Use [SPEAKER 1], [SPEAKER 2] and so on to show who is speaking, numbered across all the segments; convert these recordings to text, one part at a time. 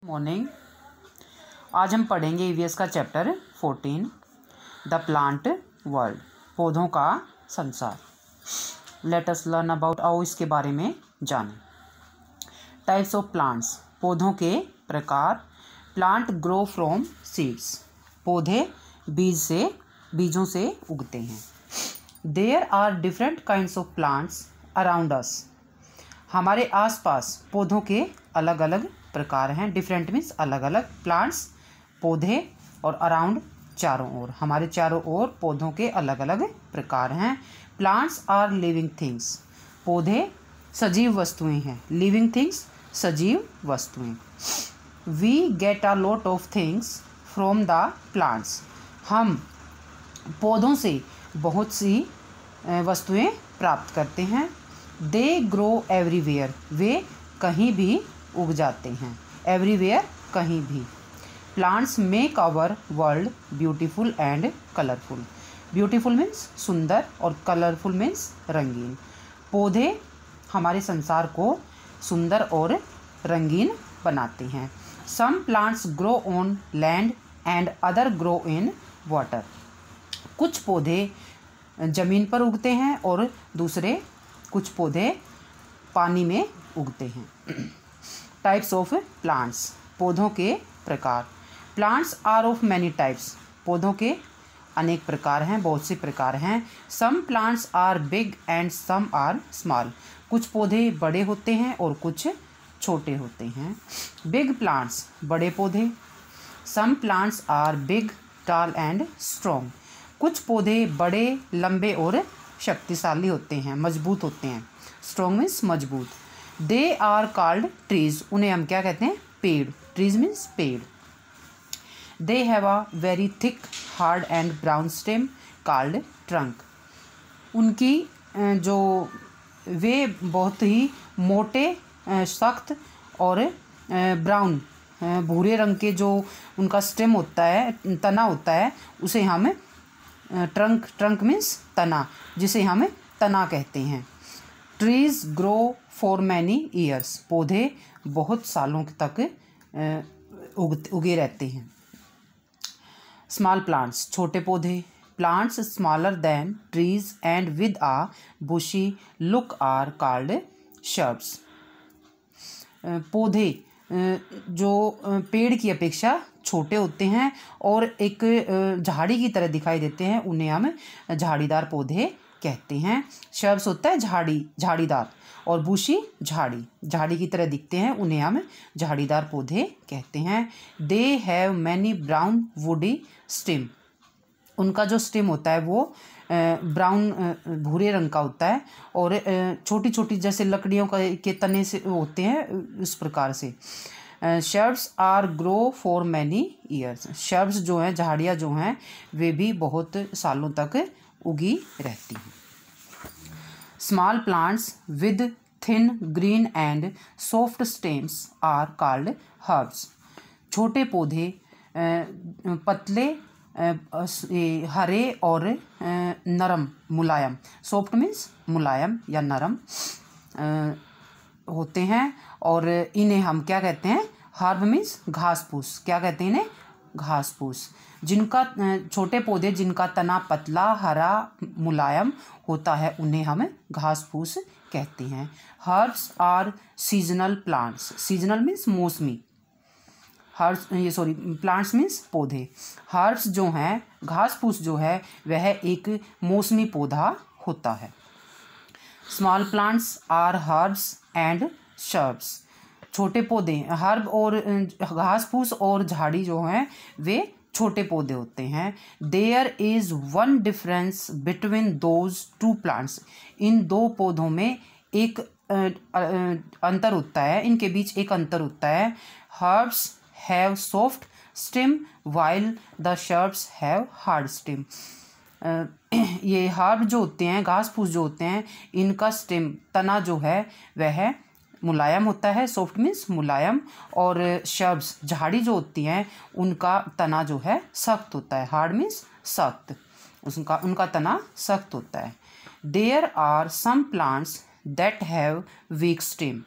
[SPEAKER 1] Morning. आज हम पढ़ेंगे ईवीएस का चैप्टर 14 द प्लांट वर्ल्ड, पौधों का संसार। लेट अस लर्न अबाउट, आओ इसके बारे में जानें। टाइप्स ऑफ प्लांट्स, पौधों के प्रकार। प्लांट ग्रो फ्रॉम सीड्स, पौधे बीजों से उगते हैं। There are different kinds of plants around us, हमारे आसपास पौधों के अलग अलग प्रकार हैं। डिफरेंट मीन्स अलग अलग, प्लांट्स पौधे, और अराउंड चारों ओर, हमारे चारों ओर पौधों के अलग अलग प्रकार हैं। प्लांट्स आर लिविंग थिंग्स, पौधे सजीव वस्तुएं हैं। लिविंग थिंग्स सजीव वस्तुएं। We get a lot of things from the plants, हम पौधों से बहुत सी वस्तुएं प्राप्त करते हैं। दे ग्रो एवरीवेयर, वे कहीं भी उग जाते हैं। एवरीवेयर कहीं भी। Plants make our world beautiful and colourful, beautiful means सुंदर और कलरफुल मीन्स रंगीन। पौधे हमारे संसार को सुंदर और रंगीन बनाते हैं। Some plants grow on land and other grow in water, कुछ पौधे ज़मीन पर उगते हैं और दूसरे कुछ पौधे पानी में उगते हैं। टाइप्स ऑफ प्लांट्स, पौधों के प्रकार। Plants are of many types, पौधों के अनेक प्रकार हैं, बहुत से प्रकार हैं। Some plants are big and some are small, कुछ पौधे बड़े होते हैं और कुछ छोटे होते हैं। बिग प्लांट्स, बड़े पौधे। Some plants are big tall and strong, कुछ पौधे बड़े लंबे और शक्तिशाली होते हैं, मजबूत होते हैं। स्ट्रॉन्ग मीन्स मजबूत। दे आर कॉल्ड ट्रीज, उन्हें हम क्या कहते हैं? पेड़। ट्रीज मीन्स पेड़। They have a very thick hard and brown stem called trunk, उनकी जो वे बहुत ही मोटे, सख्त और ब्राउन, भूरे रंग के जो उनका स्टेम होता है, तना होता है, उसे हम ट्रंक मीन्स तना, जिसे हम तना कहते हैं। Trees grow for many years, पौधे बहुत सालों तक उगे रहते हैं। स्मॉल प्लांट्स, छोटे पौधे। Plants smaller than trees and with a bushy look are called shrubs, पौधे जो पेड़ की अपेक्षा छोटे होते हैं और एक झाड़ी की तरह दिखाई देते हैं, उन्हें हम झाड़ीदार पौधे कहते हैं। शर्ब्स होता है झाड़ीदार, और बुशी झाड़ी की तरह दिखते हैं, उन्हें हम झाड़ीदार पौधे कहते हैं। They have many brown woody stem, उनका जो स्टेम होता है वो ब्राउन भूरे रंग का होता है और छोटी छोटी जैसे लकड़ियों के तने से होते हैं, उस प्रकार से। Shrubs are grow for many years, shrubs जो हैं, झाड़ियाँ जो हैं, वे भी बहुत सालों तक उगी रहती हैं। Small plants with thin green and soft stems are called herbs, छोटे पौधे पतले हरे और नरम, मुलायम, सॉफ्ट मीन्स मुलायम या नरम होते हैं, और इन्हें हम क्या कहते हैं? हर्ब मीन्स घास फूस, क्या कहते हैं इन्हें? घास फूस। जिनका छोटे पौधे जिनका तना पतला, हरा, मुलायम होता है, उन्हें हम घास फूस कहते हैं। Herbs are seasonal plants, seasonal means मौसमी, प्लांट्स मीन्स पौधे। हर्ब्स जो हैं, घास फूस जो है, वह एक मौसमी पौधा होता है। Small plants are herbs and shrubs, छोटे पौधे, हर्ब और घास फूस और झाड़ी जो हैं, वे छोटे पौधे होते हैं। There is one difference between those two plants, इन दो पौधों में एक अंतर होता है, इनके बीच एक अंतर होता है। Herbs have soft stem while the shrubs have hard stem, ये हर्ब जो होते हैं, घास फूस जो होते हैं, इनका स्टेम, तना जो है, वह मुलायम होता है, सॉफ्ट मीन्स मुलायम, और शर्ब्स झाड़ी जो होती हैं, उनका तना जो है सख्त होता है, हार्ड मीन्स सख्त, उनका तना सख्त होता है। There are some plants that have weak stem,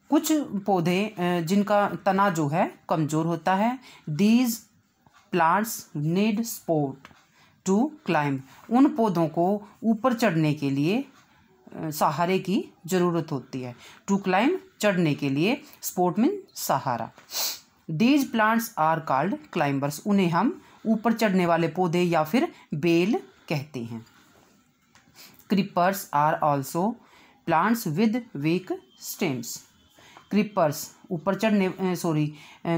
[SPEAKER 1] कुछ पौधे जिनका तना जो है कमज़ोर होता है। These plants need support to climb, उन पौधों को ऊपर चढ़ने के लिए सहारे की ज़रूरत होती है। टू क्लाइंब, चढ़ने के लिए, सपोर्ट मीन सहारा। These plants are called climbers, उन्हें हम ऊपर चढ़ने वाले पौधे या फिर बेल कहते हैं। Creepers are also plants with weak stems. Creepers ऊपर चढ़ने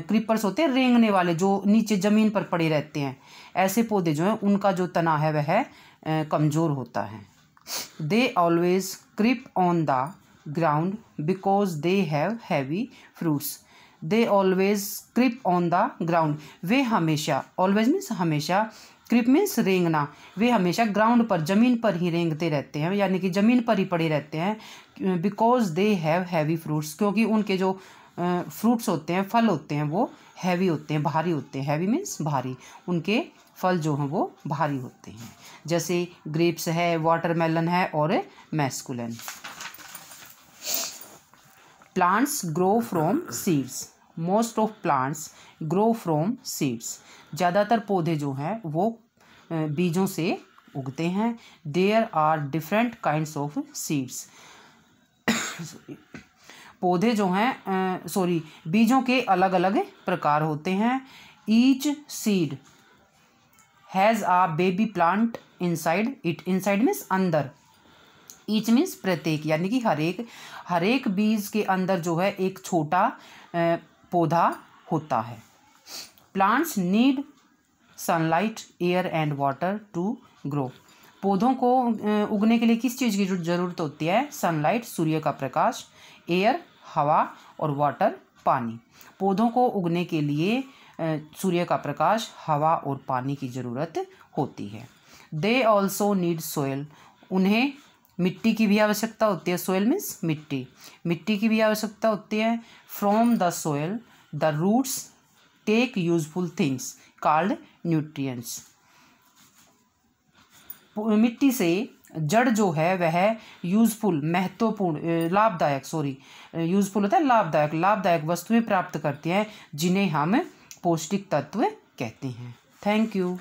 [SPEAKER 1] क्रीपर्स होते हैं रेंगने वाले, जो नीचे ज़मीन पर पड़े रहते हैं। ऐसे पौधे जो हैं उनका जो तना है वह कमज़ोर होता है। They always creep on the ground because they have heavy fruits. They always creep on the ground, वे हमेशा, ऑलवेज मीन्स हमेशा, क्रीप मीन्स रेंगना, वे हमेशा ग्राउंड पर, ज़मीन पर ही रेंगते रहते हैं, यानी कि ज़मीन पर ही पड़े रहते हैं। Because they have heavy fruits, क्योंकि उनके जो फ्रूट्स होते हैं, फल होते हैं, वो हैवी होते हैं, भारी होते हैं। हैवी मीन्स भारी, उनके फल जो हैं वो भारी होते हैं, जैसे ग्रेप्स है, वाटरमेलन है और muskmelon. Plants grow from seeds, most of plants grow from seeds, ज़्यादातर पौधे जो हैं वो बीजों से उगते हैं। There are different kinds of seeds, पौधे जो हैं बीजों के अलग अलग प्रकार होते हैं। Each seed has a baby plant inside it, inside means अंदर, ईच मीन्स प्रत्येक, यानी कि हर एक बीज के अंदर जो है एक छोटा पौधा होता है। Plants need sunlight, air and water to grow, पौधों को उगने के लिए किस चीज़ की ज़रूरत होती है? सनलाइट, सूर्य का प्रकाश, एयर, हवा और वाटर, पानी। पौधों को उगने के लिए सूर्य का प्रकाश, हवा और पानी की ज़रूरत होती है। दे ऑल्सो नीड सोयल, उन्हें मिट्टी की भी आवश्यकता होती है। सोयल मीन्स मिट्टी, मिट्टी की भी आवश्यकता होती है। From the soil the roots take useful things called nutrients, मिट्टी से जड़ जो है वह यूजफुल, महत्वपूर्ण, लाभदायक, यूजफुल होता है लाभदायक, लाभदायक वस्तुएं प्राप्त करती हैं, जिन्हें हम पौष्टिक तत्व कहते हैं। Thank you.